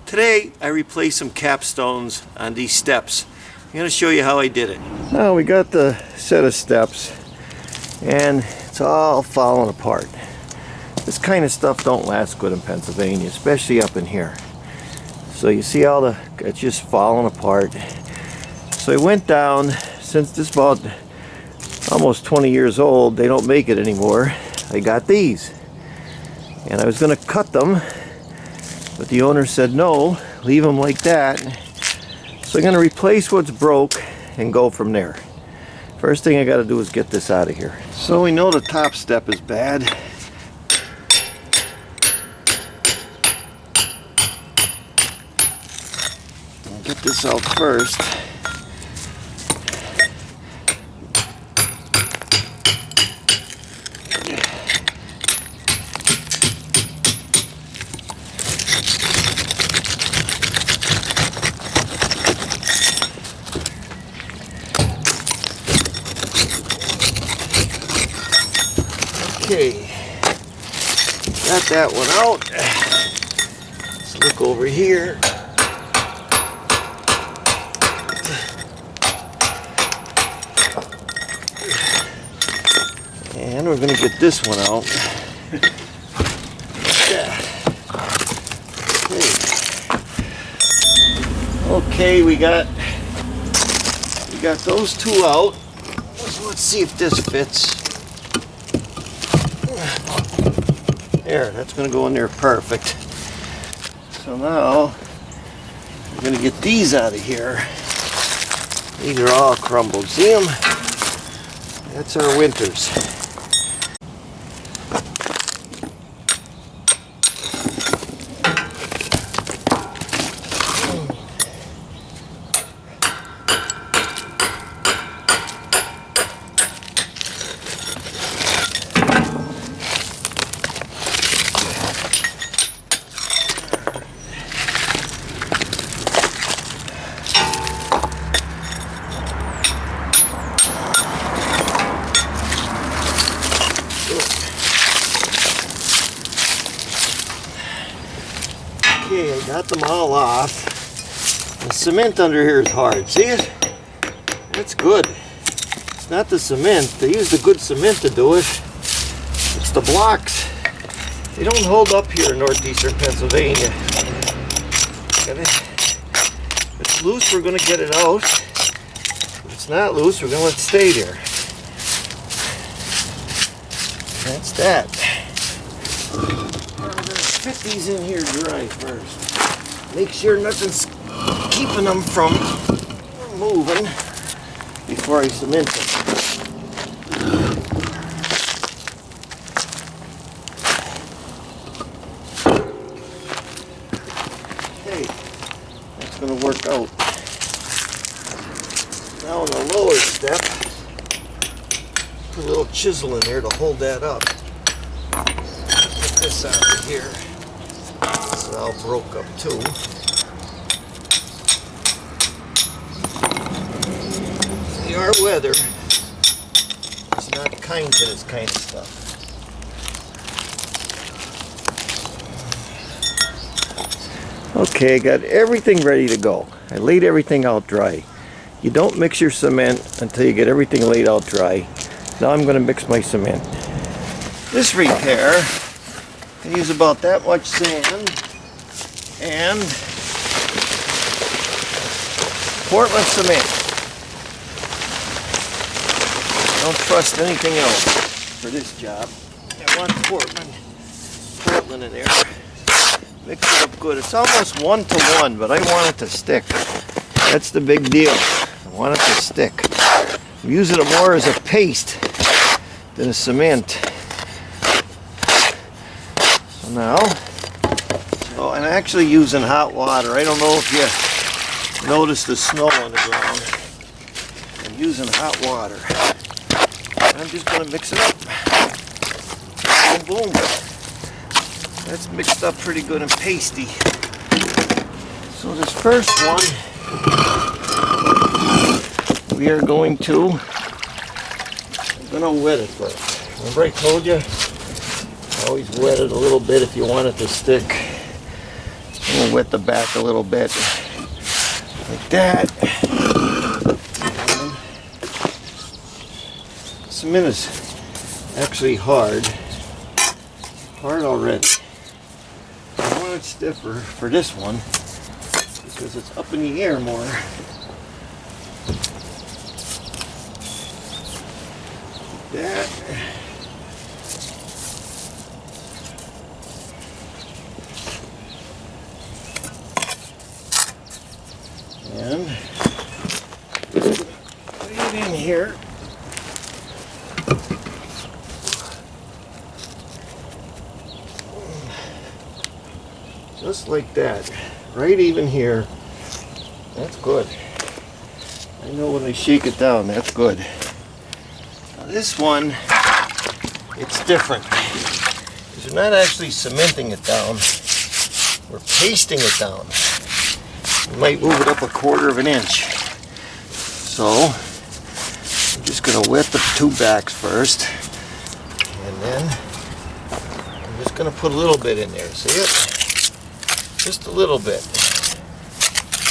Today I replaced some capstones on these steps. I'm going to show you how I did it. Now we got the set of steps and it's all falling apart. This kind of stuff don't last good in Pennsylvania, especially up in here. So you see all it's just falling apart. So I went down, since this is about almost 20 years old, they don't make it anymore. I got these. And I was going to cut them, but the owner said no, leave them like that. So I'm going to replace what's broke and go from there. First thing I got to do is get this out of here. So we know the top step is bad. I'll get this out first. Okay, got that one out. Let's look over here. And we're going to get this one out. Okay, we got those two out. Let's see if this fits. There, that's going to go in there perfect. So now we're going to get these out of here. These are all crumbled. See them? That's our winters. Okay, I got them all off. The cement under here is hard. See it? That's good. It's not the cement. They use the good cement to do it. It's the blocks. They don't hold up here in northeastern Pennsylvania. If it's loose, we're going to get it out. If it's not loose, we're going to let it stay there. That's that. Fit these in here dry first. Make sure nothing's keeping them from moving before I cement them. Okay, that's going to work out. Now on the lower step, put a little chisel in there to hold that up. Get this out of here. It's all broke up too. See, our weather is not kind to this kind of stuff. Okay, got everything ready to go. I laid everything out dry. You don't mix your cement until you get everything laid out dry. Now I'm going to mix my cement. This repair, I use about that much sand and Portland cement. Don't trust anything else for this job. I want Portland in there. Mix it up good. It's almost 1-to-1, but I want it to stick. That's the big deal. I want it to stick. I'm using it more as a paste than a cement. So now, I'm actually using hot water. I don't know if you notice the snow on the ground. I'm using hot water. I'm just going to mix it up. Boom, boom. That's mixed up pretty good and pasty. So this first one, we are going to wet it first. Remember I told you? Always wet it a little bit if you want it to stick. I'm going to wet the back a little bit, like that. Cement is actually hard already. I want it stiffer for this one because it's up in the air more. Like that. And just put it in here. Just like that. Right even here. That's good. I know when I shake it down, that's good. Now this one, it's different. Because we're not actually cementing it down. We're pasting it down. We might move it up 1/4 of an inch. So, I'm just going to wet the two backs first. And then, I'm just going to put a little bit in there. See it? Just a little bit.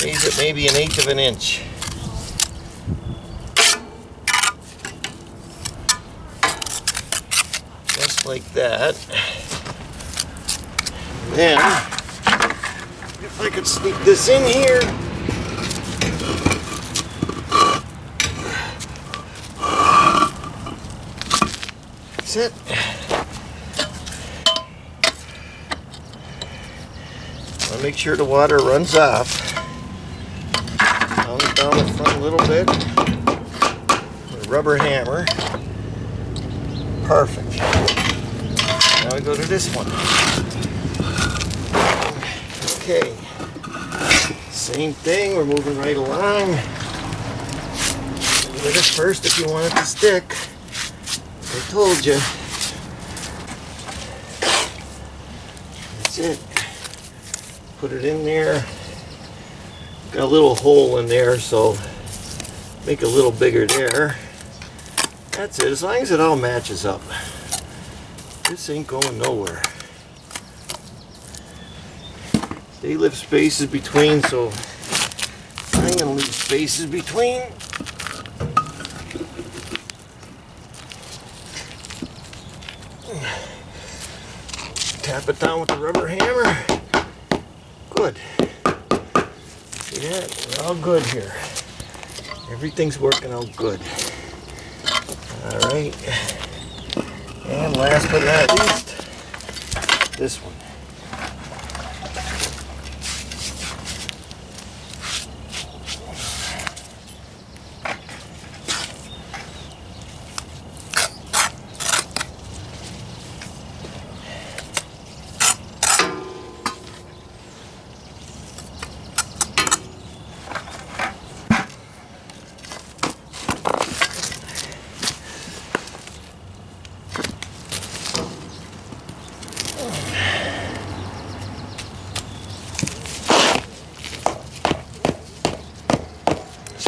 Raise it maybe 1/8 of an inch. Just like that. And then, if I could sneak this in here. That's it. I'll make sure the water runs off. Pound it down the front a little bit with a rubber hammer. Perfect. Now we go to this one. Okay. Same thing, we're moving right along. Do this first if you want it to stick. I told you. That's it. Put it in there. Got a little hole in there, so make it a little bigger there. That's it, as long as it all matches up. This ain't going nowhere. They leave spaces between, so I'm gonna leave spaces between. Tap it down with the rubber hammer. Good. See that? We're all good here. Everything's working out good. Alright. And last but not least, this one.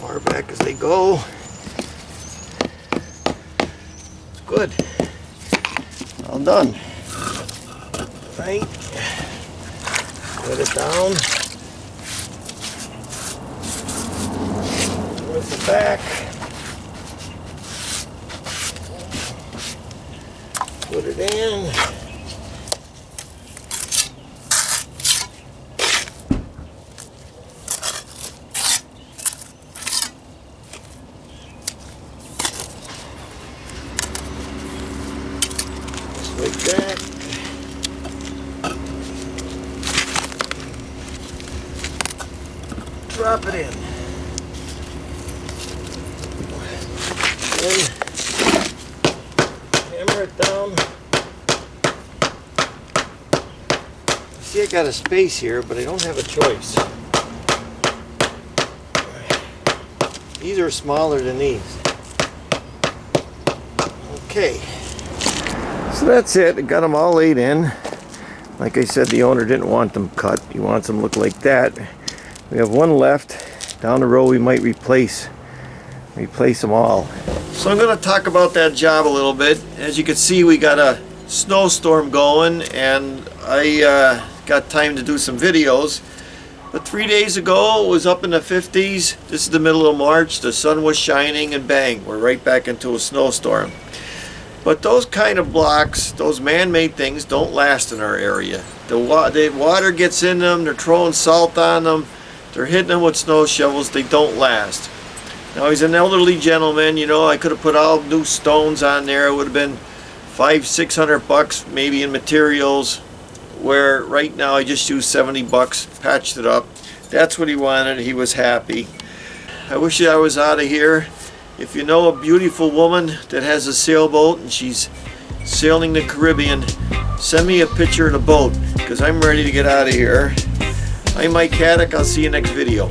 Far back as they go. It's good. All done. Right. Let it down. With the back. Put it in. Like that. Drop it in. Then hammer it down. See, I got a space here, but I don't have a choice. These are smaller than these. Okay. So that's it. I got them all laid in. Like I said, the owner didn't want them cut. He wants them to look like that. We have one left. Down the road we might replace them all. So I'm going to talk about that job a little bit. As you can see, we got a snowstorm going, and I got time to do some videos. But 3 days ago it was up in the 50s. This is the middle of March. The sun was shining and bang, we're right back into a snowstorm. But those kind of blocks, those man-made things, don't last in our area. The water gets in them, they're throwing salt on them, they're hitting them with snow shovels, they don't last. Now he's an elderly gentleman, you know, I could have put all new stones on there. It would have been $500-600 maybe in materials, where right now I just used $70, patched it up. That's what he wanted, he was happy. I wish I was out of here. If you know a beautiful woman that has a sailboat and she's sailing the Caribbean, send me a picture of the boat, because I'm ready to get out of here. I'm Mike Haduck, I'll see you next video.